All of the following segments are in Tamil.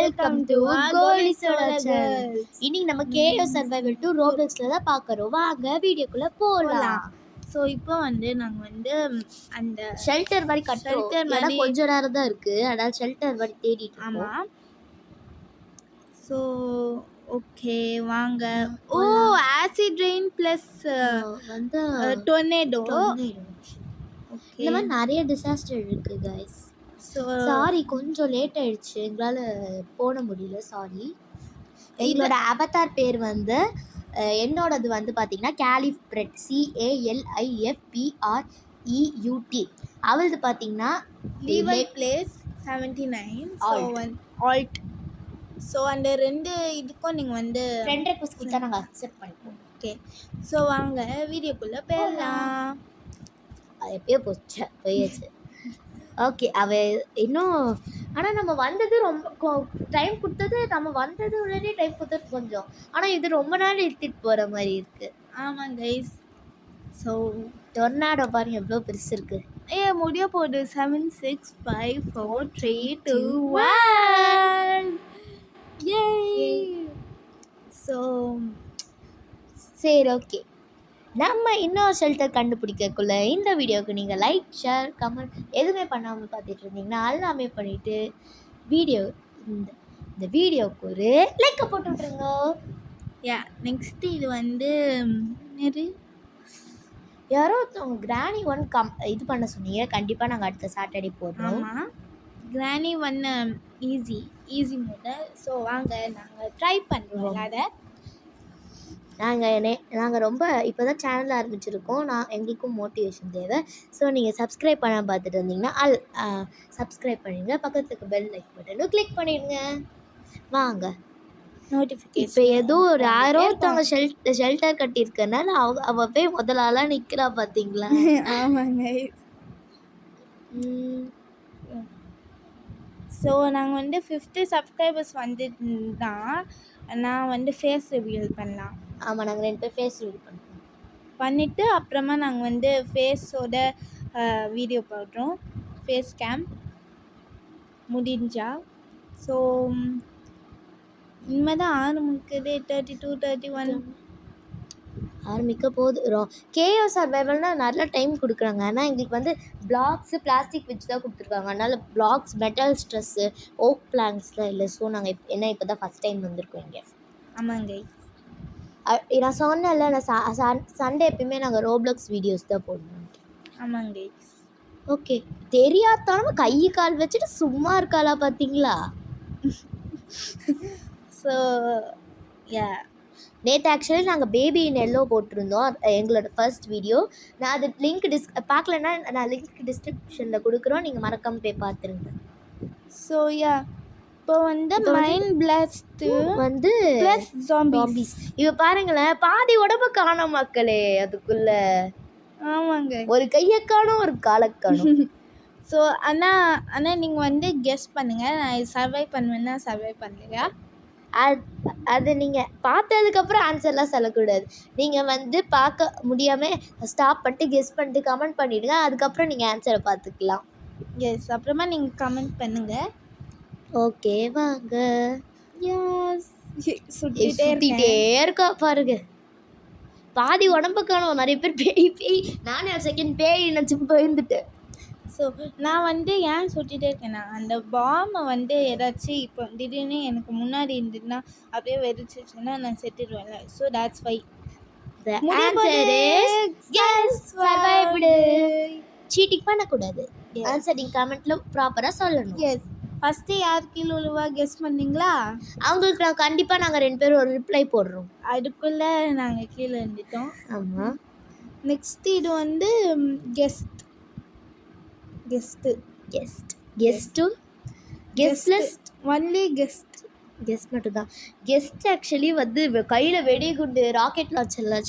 Welcome to Golisoda channel. Girls. இன்னைக்கு நம்ம கேஓ சர்வைவல் 2 ரோப்ளக்ஸ்ல தான் பார்க்கறோம். வாங்க வீடியோக்குள்ள போலாம். ஸோ இப்போ வந்து நாங்கள் வந்து அந்த ஷெல்டர் மாதிரி கட்டுறோம். Shelter ஏன்னா மாதிரி- கொஞ்ச நேரம் தான் இருக்கு. அதனால ஷெல்டர் மாதிரி தேடிட்டு இருக்கோம். ஆமாம். ஸோ ஓகே வாங்க. ஓ ஆசிட் ரெயின் ப்ளஸ் வந்து டொர்னேடோ. ஓகே இந்த மாதிரி நிறைய டிசாஸ்டர் இருக்கு guys. ஸோ சாரி கொஞ்சம் லேட் ஆயிடுச்சு, எங்களால் போட முடியல. சாரி. எங்களோட அவதார் பேர் வந்து என்னோடது வந்து பார்த்தீங்கன்னா கேலிஃப்ரெட், CALIFPREUT. அவளது பார்த்தீங்கன்னா லீவல் பிளேஸ் 79. So alt. ஸோ அந்த ரெண்டு இதுக்கும் நீங்கள் வந்து ஃப்ரெண்ட் ரெக்வஸ்ட் கொடுத்தா நாங்கள் அக்செப்ட் பண்ணிப்போம். ஓகே. ஸோ வாங்க வீடியோக்குள்ளே போயிடலாம். அது எப்பயோ போயாச்சு. ஓகே. இன்னும் ஆனால் நம்ம வந்தது ரொம்ப டைம் கொடுத்தது, நம்ம வந்தது உடனே டைம் கொடுத்தது கொஞ்சம். ஆனால் இது ரொம்ப நாள் எடுத்துகிட்டு போகிற மாதிரி இருக்குது. ஆமாம் கைஸ். ஸோ டொர்னாடோ பாருங்க எவ்வளோ பெருசு இருக்குது. முடிய போகுது. 7 6 5 4 3 2 1. ஸோ சரி ஓகே. நம்ம இன்னொரு ஷெல்டர் கண்டுபிடிக்கக்குள்ள இந்த வீடியோவுக்கு நீங்கள் லைக், ஷேர், கமெண்ட் எதுவுமே பண்ணாமல் பார்த்துட்டு இருந்தீங்கன்னா எல்லாமே பண்ணிவிட்டு இந்த வீடியோவுக்கு ஒரு லைக்கை போட்டு விட்ருங்க. நெக்ஸ்ட்டு இது வந்து யாரோ ஒருத்தவங்க கிராணி 1 இது பண்ண சொன்னீங்க. கண்டிப்பாக நாங்கள் அடுத்த சாட்டர்டே போடுறோம். ஆமாம். கிராணி 1 ஈஸி மோடல். ஸோ வாங்க நாங்கள் ட்ரை பண்ணுவோம் அதை. நாங்கள் ரொம்ப இப்போ தான் சேனல் ஆரம்பிச்சிருக்கோம். எங்களுக்கும் மோட்டிவேஷன் தேவை. ஸோ நீங்கள் சப்ஸ்கிரைப் பண்ண பார்த்துட்டு இருந்தீங்கன்னா சப்ஸ்கிரைப் பண்ணிடுங்க. பக்கத்தில் இருக்க பெல் லைக் பட்டனும் கிளிக் பண்ணிடுங்க. வாங்க நோட்டிஃபிகேஷன். இப்போ ஏதோ ஒரு யாரோ ஒருத்தவங்க ஷெல்டர் கட்டியிருக்கனால அவள் போய் முதல் ஆளாக நிற்கிறா பார்த்தீங்களா? ஆமாங்க. ஸோ நாங்கள் வந்து 50 சப்ஸ்கிரைபர்ஸ் வந்துட்டுனா நான் வந்து ஃபேஸ் ரிவீல் பண்ணலாம். ஆமாம், நாங்கள் 2 பேர் ஃபேஸ் ரிவீல் பண்ணிவிட்டு அப்புறமா நாங்கள் வந்து ஃபேஸோட வீடியோ போடுறோம். ஃபேஸ் கேம் முடிஞ்சா. ஸோ இனிமேல் தான் ஆரம்பிக்குது. 32 31 ஆரம்பிக்க போகுது. கேஓ சர்வைவல்னால் நல்ல டைம் கொடுக்குறாங்க. ஆனால் எங்களுக்கு வந்து பிளாக்ஸு பிளாஸ்டிக் வச்சு தான் கொடுத்துருக்காங்க. அதனால் பிளாக்ஸ், மெட்டல் ஸ்ட்ரெஸ்ஸு, ஓக் பிளாங்க்ஸ்லாம் இல்லை. ஸோ நாங்கள் இப்போ தான் ஃபஸ்ட் டைம் வந்திருக்கோம் இங்கே. ஆமாங்க. நான் சொன்னேன்ல, நான் சண்டே எப்பயுமே நாங்கள் ரோப்ளக்ஸ் வீடியோஸ் தான் போடுவோம். ஆமாங்க. ஓகே. தெரியாதவங்க கை கால் வச்சுட்டு சும்மா இருக்காளா பார்த்தீங்களா? ஸோ நேற்று ஆக்சுவலி நாங்கள் பேபி இன் எல்லோ போட்டிருந்தோம், எங்களோட ஃபர்ஸ்ட் வீடியோ. நான் அது லிங்க் பார்க்கலன்னா நான் லிங்க் டிஸ்கிரிப்ஷனில் கொடுக்குறோம், நீங்கள் மறக்காமல் போய் பார்த்துருங்க. ஸோ இப்போ வந்து மைண்ட் பிளாஸ்ட் வந்து ப்ளஸ் ஜாம்பிஸ். இப்போ பாருங்களேன், பாதி உடம்பு காணோம் மக்களே அதுக்குள்ள. ஆமாங்க. ஒரு கையை காணும், ஒரு காலை காணும். ஸோ ஆனால் நீங்கள் வந்து கெஸ் பண்ணுங்கள். நான் சர்வை பண்ணுவேன்னா சர்வை பண்ணுங்க. அது நீங்கள் பார்த்ததுக்கப்புறம் ஆன்சர்லாம் சொல்லக்கூடாது. நீங்கள் வந்து பார்க்க முடியாமல் ஸ்டாப் பண்ணிட்டு கெஸ் பண்ணிட்டு கமெண்ட் பண்ணிவிடுங்க. அதுக்கப்புறம் நீங்கள் ஆன்சரை பார்த்துக்கலாம். எஸ், அப்புறமா நீங்கள் கமெண்ட் பண்ணுங்கள். ஓகே வாங்க. சுற்றிட்டே இருக்கா பாருங்க. பாதி உடம்பு காணும். நிறைய பேர் பேய் நானே ஒரு செகண்ட் பேய் நினச்சி போயிருந்துட்டேன். ஸோ நான் வந்து ஏன் சுற்றிட்டே இருக்கேன்னா, அந்த பாம்பை வந்து ஏதாச்சும் இப்போ திடீர்னு எனக்கு முன்னாடி இருந்துதுன்னா அப்படியே வெடிச்சிச்சுன்னா நான் செத்துடுவேன்ல. So that's why. The answer is yes, survived. சீட்டிங் பண்ணக்கூடாது. ஆன்சர் நீங்கள் கமெண்ட்டில் ப்ராப்பராக சொல்லணும். எஸ். ஃபஸ்ட்டு யார் கீழே உழுவா கெஸ் பண்ணீங்களா? அவங்களுக்கு கண்டிப்பாக நாங்கள் 2 பேரும் ஒரு ரிப்ளை போடுறோம். அதுக்குள்ளே நாங்கள் கீழே இருந்துட்டோம். ஆமாம். நெக்ஸ்ட்டு இது வந்து ஒன்லி கெஸ்ட் மட்டும்தான். கெஸ்ட் ஆக்சுவலி வந்து கையில் வெடிகுண்டு ராக்கெட் லான்ச்சர்லாம்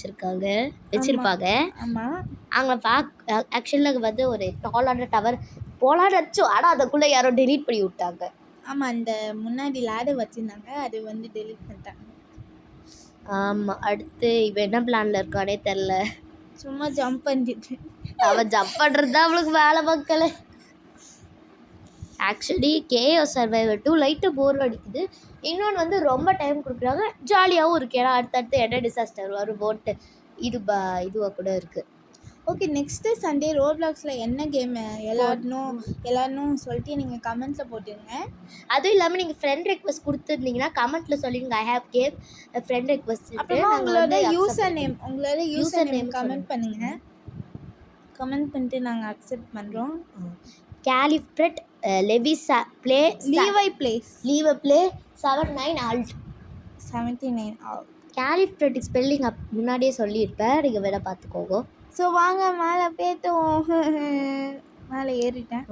வச்சுருப்பாங்க. ஆமாம். அவங்க ஆக்சுவலாக வந்து ஒரு டாலான டவர் போலான்னு வச்சோம். ஆனால் அதுக்குள்ளே யாரோ டெலீட் பண்ணி விட்டாங்க. ஆமாம், அந்த முன்னாடி லேடர் வச்சுருந்தாங்க, அது வந்து டெலீட் பண்ணிட்டாங்க. ஆமாம். அடுத்து இவன் என்ன பிளானில் இருக்கானே தெரில. சும்மா ஜம்ப் பண்ணிட்டு அவன் ஜம்ப் பண்ணுறது தான் அவளுக்கு வேலை மக்களே. ஆக்சுவலி கேஓ சர்வைவர் 2 லைட்டாக போர் அடிக்குது. இன்னொன்று வந்து ரொம்ப டைம் கொடுக்குறாங்க, ஜாலியாகவும் இருக்கு. ஏன்னா அடுத்தடுத்து என்ன டிசாஸ்டர் வரும் போட்டு இதுவாக கூட இருக்குது. ஓகே, நெக்ஸ்ட்டு சண்டே ரோப்ளாக்ஸில் என்ன கேம் எல்லாரும் சொல்லிட்டு நீங்கள் கமெண்ட்ஸில் போட்டுருங்க. அதுவும் இல்லாமல் நீங்கள் ஃப்ரெண்ட் ரெக்வஸ்ட் கொடுத்துருந்தீங்கன்னா கமெண்ட்டில் சொல்லிடுங்க, I have game friend request. அப்புறமா உங்களோட யூசர் நேம் கமெண்ட் பண்ணுங்கள். கமெண்ட் பண்ணிட்டு நாங்கள் அக்செப்ட் பண்ணுறோம். கேலிஃப்ரெட் லெவிஸா ப்ளே லீவை பிளேஸ் 79 ஆல்ட் 79 கேலிஃப்ரெட் ஸ்பெல்லிங் முன்னாடியே சொல்லியிருப்பேன், நீங்கள் வேணால் பார்த்துக்கோங்க. ஸோ வாங்க மேலே போய்ட்டோம். மேலே ஏறிட்டேன்.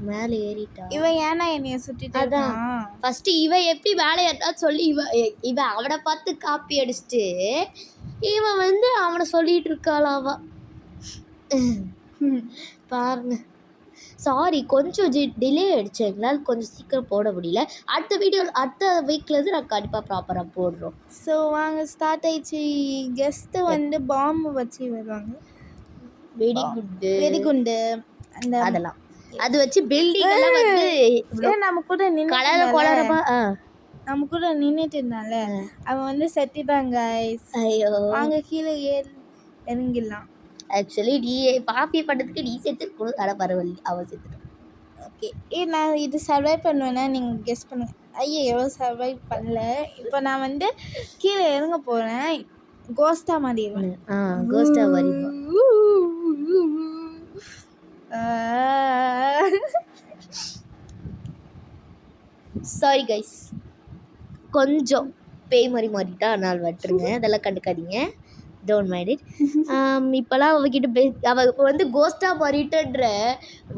மேலே ஏறிட்டா இவன் ஏன்னா என்னைய சுட்டிட்டு அதான் ஃபர்ஸ்ட் இவன் எப்படி மேலே ஏறா சொல்லி இவன் அவனை பார்த்து காப்பி அடிச்சுட்டு இவன் வந்து அவனை சொல்லிட்டு இருக்காளாவா பாருங்க. சாரி, கொஞ்சம் டிலே ஆகிடுச்சு, எங்களால் கொஞ்சம் சீக்கிரம் போட முடியல. அடுத்த வீக்லேருந்து நான் கண்டிப்பாக ப்ராப்பராக போடுறோம். ஸோ வாங்க ஸ்டார்ட் ஆயிடுச்சு. கெஸ்ட்டு வந்து பாம்பு வச்சு வருவாங்க, வெடிகுண்டு அந்த அதெல்லாம் அது வச்சு பில்டிங் எல்லாம் வந்து நம்ம கூட நம்ம கூட நின்றுட்டு இருந்தால அவன் வந்து செத்துட்டாங்க. ஐயோ வாங்க கீழே இறங்கிடலாம். ஆக்சுவலி நீ பாப்பி பண்ணுறதுக்கு நீ செத்துருக்கணும், ஆனால் பரவாயில்ல அவன் செத்துட்டான். ஓகே, நான் இது சர்வைவ் பண்ணுவேன்னா நீங்கள் கெஸ் பண்ணுங்க. ஐயோ சர்வைவ் பண்ணல. இப்போ நான் வந்து கீழே இறங்க போகிறேன், கோஸ்டா மாறிடுவேன். கோஸ்டா மாறி சாரி கைஸ், கொஞ்சம் பேய் மாதிரி மாறிட்டா, அதனால் விட்டுருங்க, அதெல்லாம் கண்டுக்காதீங்க, டோன்ட் மைண்ட் இட். இப்போலாம் அவகிட்ட அவள் வந்து கோஸ்டாக மாறிட்டுன்ற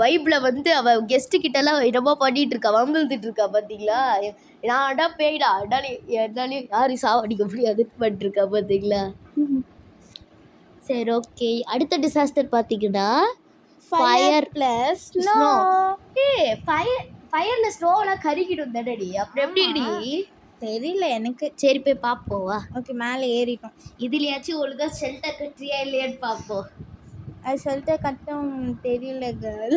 வைப்பில் வந்து அவள் கெஸ்ட்டுக்கிட்டலாம் என்னமோ பண்ணிகிட்டு இருக்கா, வம்பிழுத்துட்டு இருக்கா. பார்த்தீங்களா, நான்டா பேய்டா என்னாலையும் யாரும் சாவடிக்க முடியாதுன்னு பண்ணிட்டுருக்கா. பார்த்தீங்களா. சரி ஓகே, அடுத்த டிசாஸ்டர் பார்த்தீங்கன்னா ஃபயர் ப்ளஸ் ஸ்னோ. ஃபயரில் ஸ்னோவெலாம் கருகிடும் தானடி, அப்படி எப்படிடி தெரியல எனக்கு. சரி போய் பார்ப்போவா. ஓகே, மேலே ஏறிட்டோம். இதுலையாச்சும் ஒழுங்காக ஷெல்டர் கட்டுறியா இல்லையான்னு பார்ப்போம். அது ஷெல்டர் கட்டும் தெரியல கேர்ள்.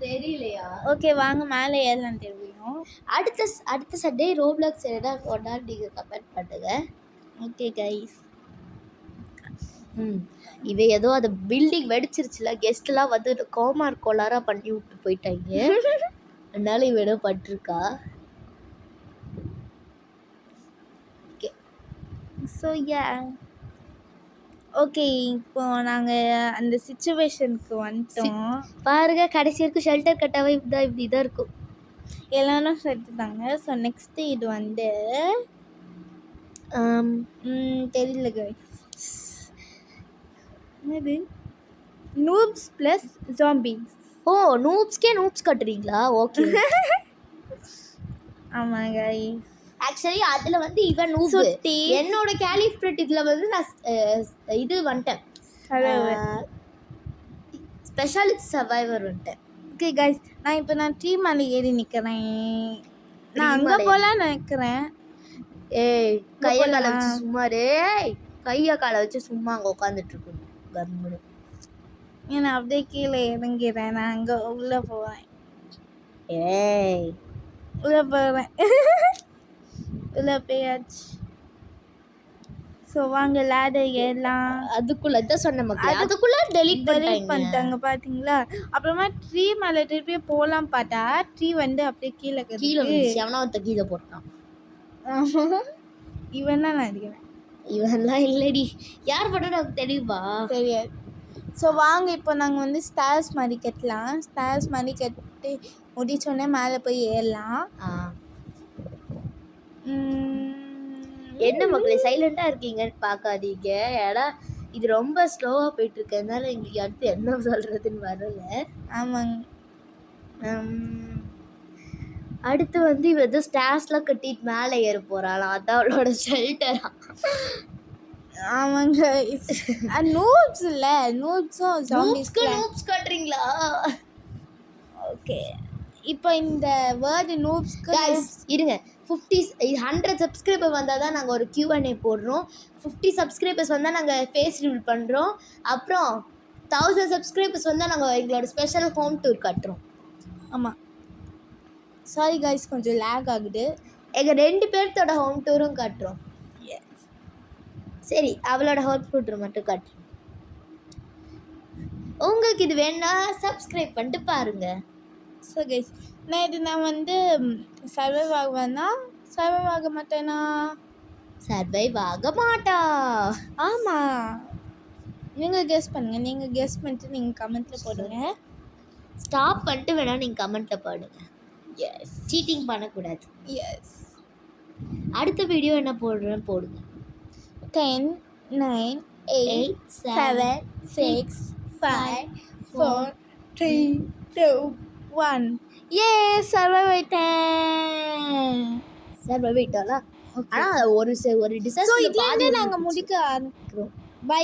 தெரியலையா? ஓகே வாங்க மேலே ஏறலாம் தெரியும். அடுத்த சண்டே ரோப்ளாக்ஸ் என்ன கொண்டாடி நீங்கள் கமெண்ட் பண்ணுங்க. Okay guys. இவ ஏதோ அந்த பில்டிங் வெடிச்சிருச்சுல, கெஸ்ட்லாம் வந்து கோளாறாக பண்ணி விட்டு போயிட்டாங்க, அதனால இவ ஏதோ பட்டிருக்கா. ஓகே ஸோ ஓகே, இப்போ நாங்கள் அந்த சிச்சுவேஷனுக்கு வந்துட்டோம். பாருங்க, கடைசி வரைக்கும் ஷெல்டர் கட்டாவே இப்படி தான் இருக்கும். எல்லாரும் செத்துட்டாங்க. ஸோ நெக்ஸ்ட்டு இது வந்து தெரியல கைஸ். என்னது நூப்ஸ் ப்ளஸ் ஜாம்பிஸ். ஓ, நூப்ஸ்க்கே நூப்ஸ் கட்டுறீங்களா? ஓகே. ஆமாம் கைஸ். ஆக்சுவலி அதில் வந்து இவன் நூப், என்னோட கேலிஃப்ரெட் இதில் வந்து நான் இது வந்துட்டேன், ஸ்பெஷாலிஸ்ட் சர்வைவர் வந்துட்டேன். ஓகே கைஸ், நான் ட்ரீ மேலே ஏறி நிற்கிறேன். நான் அங்கே போகலான்னு நினைக்கிறேன். ஏய் கையை காலை வச்சு சும்மா கையை காலை வச்சு சும்மா அங்கே உட்காந்துட்ருக்கணும் கம்முன்னு. ஏன்னா அப்படியே கீழே இறங்கிறேன், நான் அங்கே உள்ளே போவேன். ஏய் உள்ளே போவேன். உள்ளே போயாச்சு. ஸோ வாங்க லேடர் ஏறலாம். அதுக்குள்ளே தான் சொன்ன மக்கள், அதுக்குள்ளே டெலிட் பண்ணிட்டாங்க பார்த்தீங்களா. அப்புறமா ட்ரீ மேலே திருப்பி போகலாம் பார்த்தா ட்ரீ வந்து அப்படியே கீழே எவனா ஒருத்த கீழே போட்டான். இவன் தான் நான் இருக்கிறேன். இவன்லாம் இல்லடி, யார் பண்ண நமக்கு தெரியுமா? தெரியாது. ஸோ வாங்க இப்போ நாங்கள் வந்து ஸ்டார்ஸ் மாதிரி கட்டலாம். ஸ்டார்ஸ் மாதிரி கட்டி முடிச்சோடனே மேலே போய் ஏறலாம். என்ன மக்களே சைலண்டாக இருக்கீங்கன்னு பார்க்காதீங்க, ஏன்னா இது ரொம்ப ஸ்லோவாக போயிட்டுருக்கு, அதனால எங்களுக்கு அடுத்து என்ன சொல்கிறதுன்னு வரல. ஆமாங்க. அடுத்து வந்து இவ ஏதோ ஸ்டார்ஸ்லாம் கட்டிட்டு மேலே ஏற போகிறாளாம், அதான் அவளோட ஷெல்டரா. ஆமாங்க. நூப்ஸ் இல்லை, நூப்ஸும் நூப்ஸ் கட்டுறீங்களா? ஓகே, இப்போ இந்த வேர்டு நூப்ஸ்க்கு இருங்க, 100 சப்ஸ்கிரைபர் வந்தால் தான் நாங்கள் ஒரு Q&A போடுறோம். 50 சப்ஸ்கிரைபர்ஸ் வந்தால் நாங்கள் ஃபேஸ் ரிவீல் பண்ணுறோம். அப்புறம் 1000 சப்ஸ்கிரைபர்ஸ் வந்தால் நாங்கள் எங்களோட ஸ்பெஷல் ஹோம் டூர் கட்டுறோம். ஆமாம், சாரி கைஸ், கொஞ்சம் லேக் ஆகுது. எங்கள் 2 பேர்த்தோட ஹோம் டூரும் காட்டுறோம். சரி, அவளோட ஹோம் டூர் மட்டும் காட்டுறோம். உங்களுக்கு இது வேணா சப்ஸ்கிரைப் பண்ணிட்டு பாருங்க. ஸோ கைஸ், நான் வந்து சர்வைவ் ஆகுவேன்னா சர்வைவ் ஆக மாட்டேனா? சர்வைவ் ஆக மாட்டா. ஆமாம், நீங்கள் கெஸ் பண்ணுங்கள். நீங்கள் கெஸ் பண்ணிட்டு நீங்கள் கமெண்ட்டில் போடுங்க. ஸ்டாப் பண்ணிட்டு வேணா நீங்கள் கமெண்ட்டில் போடுங்க. எஸ், சீட்டிங் பண்ணக்கூடாது. எஸ். அடுத்த வீடியோ என்ன போடுறேன்னு போடுங்க. 10, 9, 8, 7, 6, 5, 4, 3, 2, 1. ஏ, சர்வைவ் ஆயிட்டேன். சர்வைவ் ஆயிட்டாலா? ஆனால் ஒரு ஸோ டிசாஸ்டர் இதுலேருந்து நாங்கள் முடிக்க ஆரம்பிக்கிறோம். பை.